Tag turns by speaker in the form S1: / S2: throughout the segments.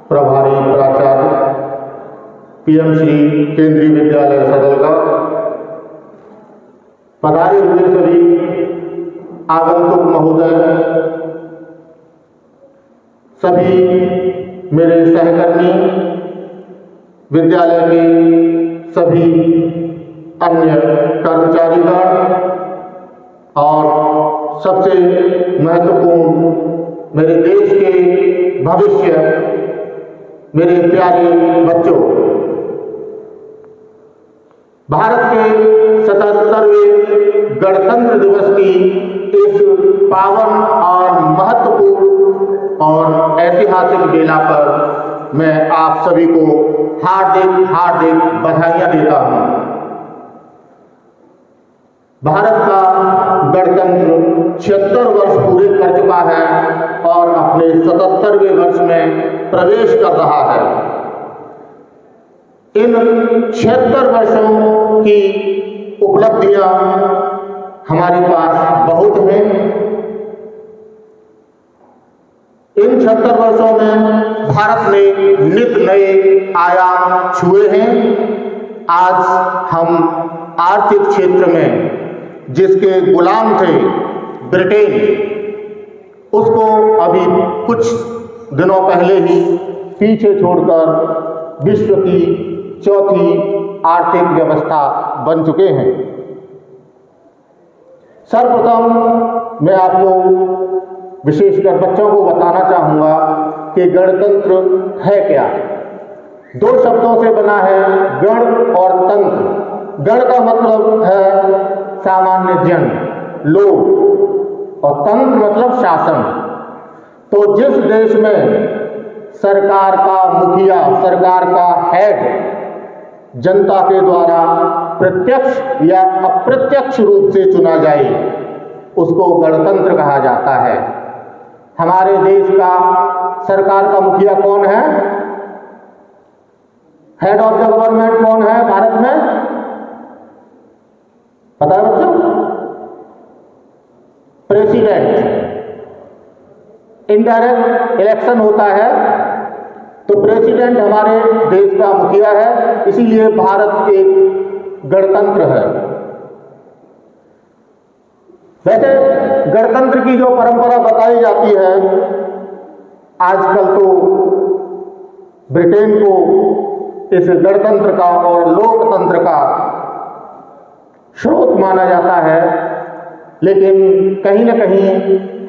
S1: प्रभारी प्राचार्य पीएमश्री केंद्रीय विद्यालय सदलगा, पधारे हुए सभी आगंतुक महोदय, सभी मेरे सहकर्मी, विद्यालय के सभी अन्य कर्मचारीगण और सबसे महत्वपूर्ण मेरे देश के भविष्य, मेरे प्यारे बच्चों, भारत के 77वें गणतंत्र दिवस की इस पावन और महत्वपूर्ण और ऐतिहासिक बेला पर मैं आप सभी को हार्दिक हार्दिक बधाइयां देता हूं। भारत का गणतंत्र 76 वर्ष पूरे कर चुका है और अपने 77वें वर्ष में प्रवेश कर रहा है। इन 76 वर्षों की उपलब्धियां हमारे पास बहुत हैं। इन 76 वर्षों में भारत ने नित नए आयाम छुए हैं। आज हम आर्थिक क्षेत्र में जिसके गुलाम थे ब्रिटेन, उसको अभी कुछ दिनों पहले ही पीछे छोड़कर विश्व की चौथी आर्थिक व्यवस्था बन चुके हैं। सर्वप्रथम मैं आपको विशेषकर बच्चों को बताना चाहूँगा कि गणतंत्र है क्या। दो शब्दों से बना है, गण और तंत्र। गण का मतलब है सामान्य जन, लोग, और तंत्र मतलब शासन। तो जिस देश में सरकार का मुखिया, सरकार का हेड जनता के द्वारा प्रत्यक्ष या अप्रत्यक्ष रूप से चुना जाए, उसको गणतंत्र कहा जाता है। हमारे देश का सरकार का मुखिया कौन है? हेड ऑफ द गवर्नमेंट कौन है भारत में? पता है बच्चों? प्रेसिडेंट। इनडायरेक्ट इलेक्शन होता है तो प्रेसिडेंट हमारे देश का मुखिया है, इसीलिए भारत एक गणतंत्र है। वैसे गणतंत्र की जो परंपरा बताई जाती है, आजकल तो ब्रिटेन को इस गणतंत्र का और लोकतंत्र का स्रोत माना जाता है, लेकिन कहीं न कहीं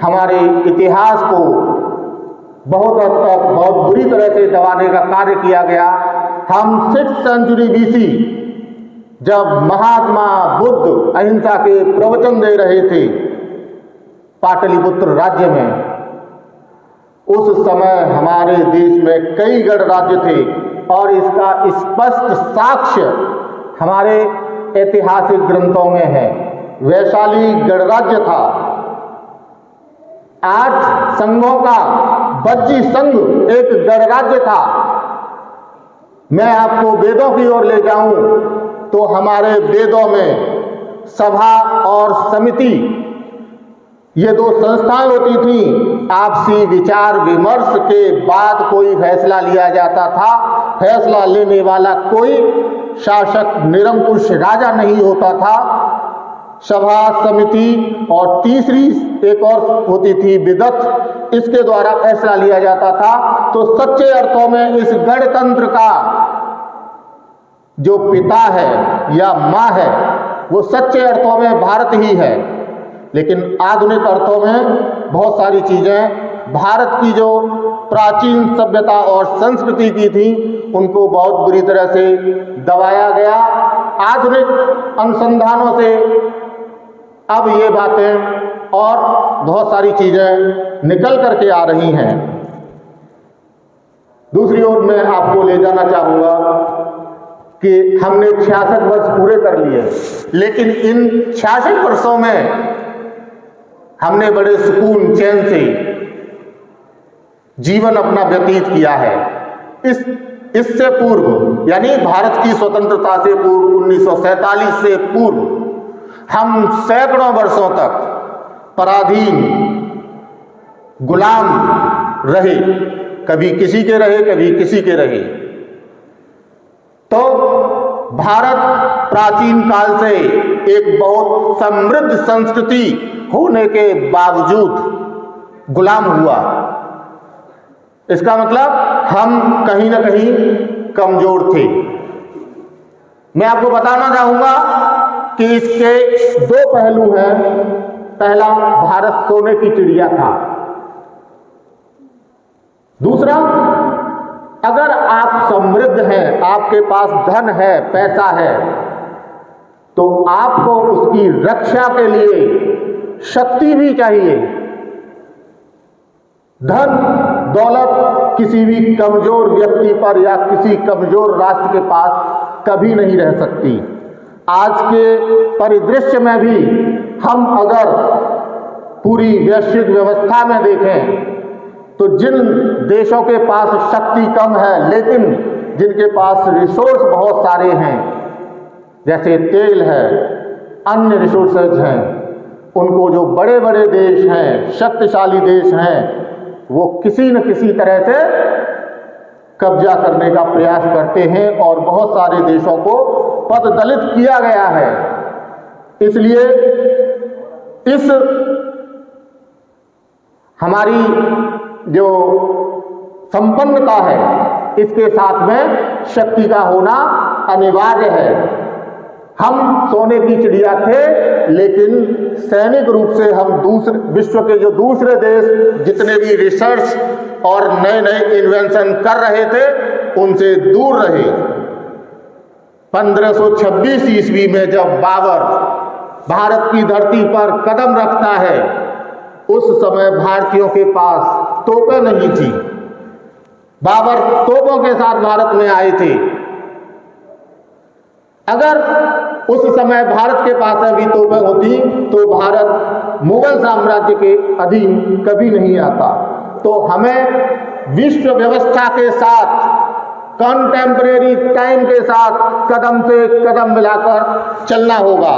S1: हमारे इतिहास को बहुत हद तक बहुत बुरी तरह से दबाने का कार्य किया गया। हम 6th सेंचुरी BC जब महात्मा बुद्ध अहिंसा के प्रवचन दे रहे थे पाटलिपुत्र राज्य में, उस समय हमारे देश में कई गणराज्य थे और इसका स्पष्ट साक्ष्य हमारे ऐतिहासिक ग्रंथों में है। वैशाली गणराज्य था। 8 संघों का बज्जी संघ एक गणराज्य था। मैं आपको वेदों की ओर ले जाऊं तो हमारे वेदों में सभा और समिति, ये 2 संस्थाएं होती थी। आपसी विचार विमर्श के बाद कोई फैसला लिया जाता था। फैसला लेने वाला कोई शासक निरंकुश राजा नहीं होता था। सभा, समिति और तीसरी एक और होती थी विदत, इसके द्वारा फैसला लिया जाता था। तो सच्चे अर्थों में इस गणतंत्र का जो पिता है या माँ है, वो सच्चे अर्थों में भारत ही है। लेकिन आधुनिक अर्थों में बहुत सारी चीजें भारत की जो प्राचीन सभ्यता और संस्कृति की थी, उनको बहुत बुरी तरह से दबाया गया। आधुनिक अनुसंधानों से अब ये बातें और बहुत सारी चीजें निकल करके आ रही हैं। दूसरी ओर मैं आपको ले जाना चाहूँगा कि हमने 66 वर्ष पूरे कर लिए, लेकिन इन 66 वर्षों में हमने बड़े सुकून चैन से जीवन अपना व्यतीत किया है। इससे पूर्व यानी भारत की स्वतंत्रता से पूर्व 1947 से पूर्व हम सैकड़ों वर्षों तक पराधीन गुलाम रहे कभी किसी के रहे, कभी किसी के रहे। तो भारत प्राचीन काल से एक बहुत समृद्ध संस्कृति होने के बावजूद गुलाम हुआ। इसका मतलब हम कहीं ना कहीं कमजोर थे। मैं आपको बताना चाहूंगा कि इसके दो पहलू हैं। पहला, भारत सोने की चिड़िया था। दूसरा, अगर आप समृद्ध हैं, आपके पास धन है, पैसा है, तो आपको उसकी रक्षा के लिए शक्ति भी चाहिए। धन दौलत किसी भी कमजोर व्यक्ति पर या किसी कमजोर राष्ट्र के पास कभी नहीं रह सकती। आज के परिदृश्य में भी हम अगर पूरी वैश्विक व्यवस्था में देखें तो जिन देशों के पास शक्ति कम है लेकिन जिनके पास रिसोर्स बहुत सारे हैं, जैसे तेल है, अन्य रिसोर्सेज हैं, उनको जो बड़े बड़े देश हैं, शक्तिशाली देश हैं, वो किसी न किसी तरह से कब्जा करने का प्रयास करते हैं और बहुत सारे देशों को पददलित किया गया है। इसलिए इस हमारी जो संपन्नता है, इसके साथ में शक्ति का होना अनिवार्य है। हम सोने की चिड़िया थे, लेकिन सैनिक रूप से हम दूसरे विश्व के जो दूसरे देश जितने भी रिसर्च और नए नए इन्वेंशन कर रहे थे, उनसे दूर रहे। 1526 ईस्वी में जब बाबर भारत की धरती पर कदम रखता है, उस समय भारतीयों के पास तोपें नहीं थी। बाबर तोपों के साथ भारत में आए थे। अगर उस समय भारत के पास भी तोपें होती तो भारत मुगल साम्राज्य के अधीन कभी नहीं आता। तो हमें विश्व व्यवस्था के साथ, कॉन्टेम्परेरी टाइम के साथ कदम से कदम मिलाकर चलना होगा,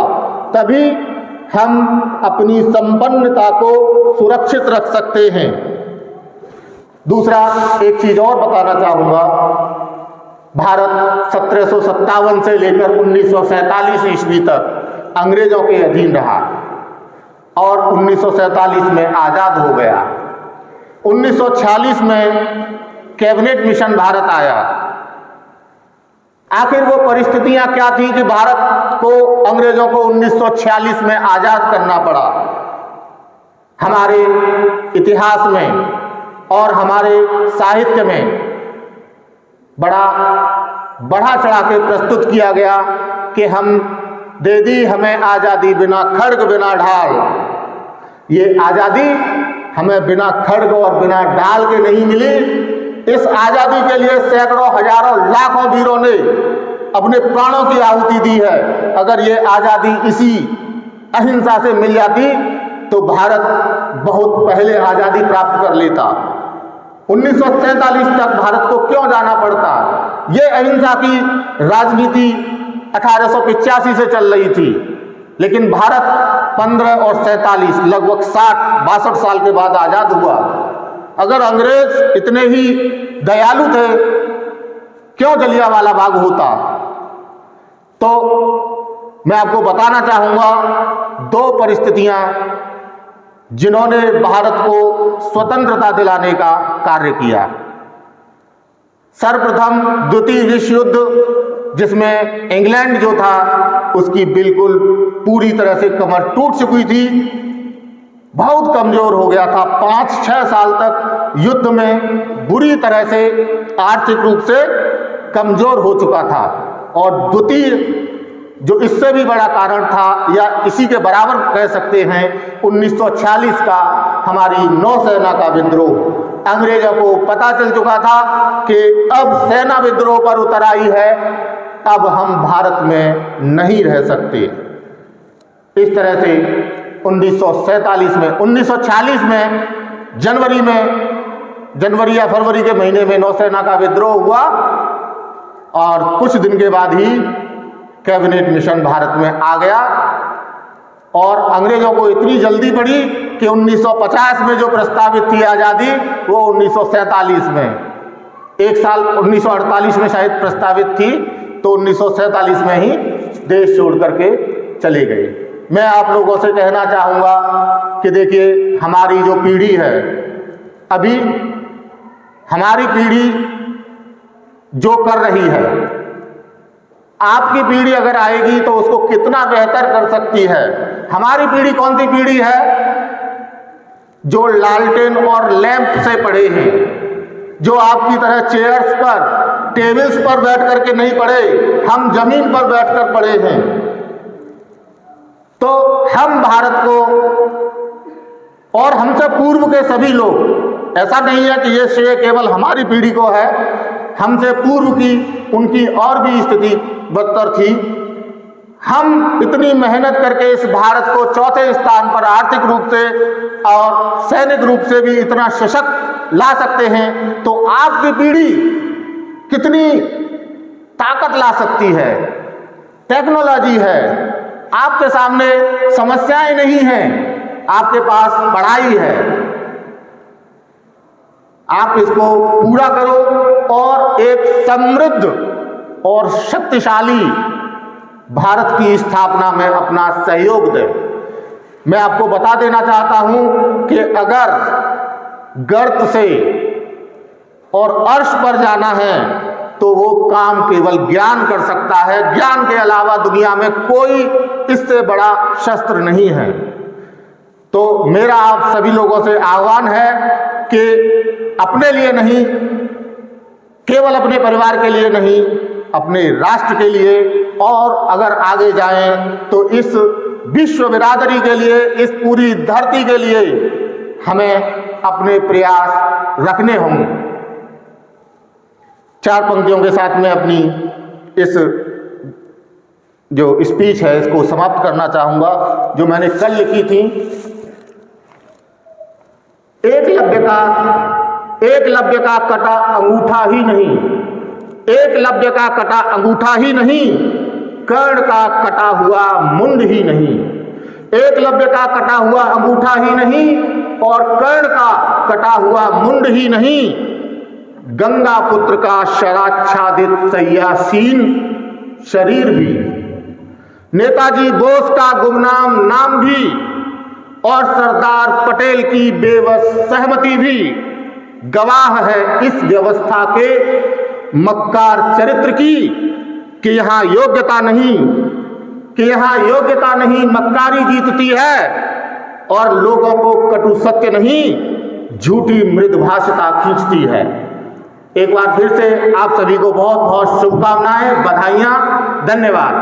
S1: तभी हम अपनी संपन्नता को सुरक्षित रख सकते हैं। दूसरा, एक चीज और बताना चाहूंगा। भारत 1757 से लेकर 1947 ईस्वी तक अंग्रेजों के अधीन रहा और 1947 में आजाद हो गया। 1946 में कैबिनेट मिशन भारत आया। आखिर वो परिस्थितियां क्या थी कि भारत को अंग्रेजों को 1946 में आजाद करना पड़ा? हमारे इतिहास में और हमारे साहित्य में बढ़ा चढ़ा के प्रस्तुत किया गया कि हम दे दी हमें आज़ादी बिना खड्ग बिना ढाल। ये आज़ादी हमें बिना खड्ग और बिना ढाल के नहीं मिली। इस आज़ादी के लिए सैकड़ों, हजारों, लाखों वीरों ने अपने प्राणों की आहुति दी है। अगर ये आज़ादी इसी अहिंसा से मिल जाती तो भारत बहुत पहले आज़ादी प्राप्त कर लेता। 1947 तक भारत को क्यों जाना पड़ता? ये अहिंसा की राजनीति 1885 से चल रही थी, लेकिन भारत 15 और 47 लगभग 60-62 साल के बाद आजाद हुआ। अगर अंग्रेज इतने ही दयालु थे, क्यों जलियांवाला बाग होता? तो मैं आपको बताना चाहूंगा दो परिस्थितियां जिन्होंने भारत को स्वतंत्रता दिलाने का कार्य किया। सर्वप्रथम द्वितीय विश्व युद्ध, जिसमें इंग्लैंड जो था उसकी बिल्कुल पूरी तरह से कमर टूट चुकी थी, बहुत कमजोर हो गया था। 5-6 साल तक युद्ध में बुरी तरह से आर्थिक रूप से कमजोर हो चुका था। और द्वितीय जो इससे भी बड़ा कारण था या इसी के बराबर कह सकते हैं, 1946 का हमारी नौसेना का विद्रोह। अंग्रेजों को पता चल चुका था कि अब सेना विद्रोह पर उतर आई है, अब हम भारत में नहीं रह सकते। इस तरह से 1947 में 1946 में जनवरी या फरवरी के महीने में नौसेना का विद्रोह हुआ और कुछ दिन के बाद ही कैबिनेट मिशन भारत में आ गया और अंग्रेजों को इतनी जल्दी पड़ी कि 1950 में जो प्रस्तावित थी आज़ादी वो 1947 में, एक साल 1948 में शायद प्रस्तावित थी, तो 1947 में ही देश छोड़ करके चले गए। मैं आप लोगों से कहना चाहूँगा कि देखिए, हमारी जो पीढ़ी है, अभी हमारी पीढ़ी जो कर रही है, आपकी पीढ़ी अगर आएगी तो उसको कितना बेहतर कर सकती है। हमारी पीढ़ी कौन सी पीढ़ी है? जो लालटेन और लैंप से पढ़े हैं, जो आपकी तरह चेयर्स पर, टेबल्स पर बैठ करके नहीं पढ़े, हम जमीन पर बैठकर पढ़े हैं। तो हम भारत को और हमसे पूर्व के सभी लोग, ऐसा नहीं है कि ये श्रेय केवल हमारी पीढ़ी को है, हमसे पूर्व की उनकी और भी स्थिति बदतर थी। हम इतनी मेहनत करके इस भारत को चौथे स्थान पर आर्थिक रूप से और सैनिक रूप से भी इतना सशक्त ला सकते हैं, तो आपकी पीढ़ी कितनी ताकत ला सकती है। टेक्नोलॉजी है, आपके सामने समस्याएं नहीं हैं, आपके पास पढ़ाई है, आप इसको पूरा करो और एक समृद्ध और शक्तिशाली भारत की स्थापना में अपना सहयोग दें। मैं आपको बता देना चाहता हूं कि अगर गर्त से और अर्श पर जाना है तो वो काम केवल ज्ञान कर सकता है। ज्ञान के अलावा दुनिया में कोई इससे बड़ा शस्त्र नहीं है। तो मेरा आप सभी लोगों से आह्वान है कि अपने लिए नहीं, केवल अपने परिवार के लिए नहीं, अपने राष्ट्र के लिए, और अगर आगे जाएं तो इस विश्व बिरादरी के लिए, इस पूरी धरती के लिए हमें अपने प्रयास रखने होंगे। 4 पंक्तियों के साथ में अपनी इस जो स्पीच है इसको समाप्त करना चाहूँगा, जो मैंने कल लिखी थी। एकलव्य का कटा अंगूठा ही नहीं, एकलव्य का कटा अंगूठा ही नहीं, कर्ण का कटा हुआ मुंड ही नहीं। एकलव्य का कटा हुआ अंगूठा ही नहीं और कर्ण का कटा हुआ मुंड ही नहीं, गंगा पुत्र का शराच्छादित सय्यासीन शरीर भी, नेताजी बोस का गुमनाम नाम भी और सरदार पटेल की बेबस सहमति भी गवाह है इस व्यवस्था के मक्कार चरित्र की कि यहाँ योग्यता नहीं मक्कारी जीतती है और लोगों को कटु सत्य नहीं झूठी मृदभाषिता खींचती है। एक बार फिर से आप सभी को बहुत बहुत शुभकामनाएं, बधाइयां, धन्यवाद।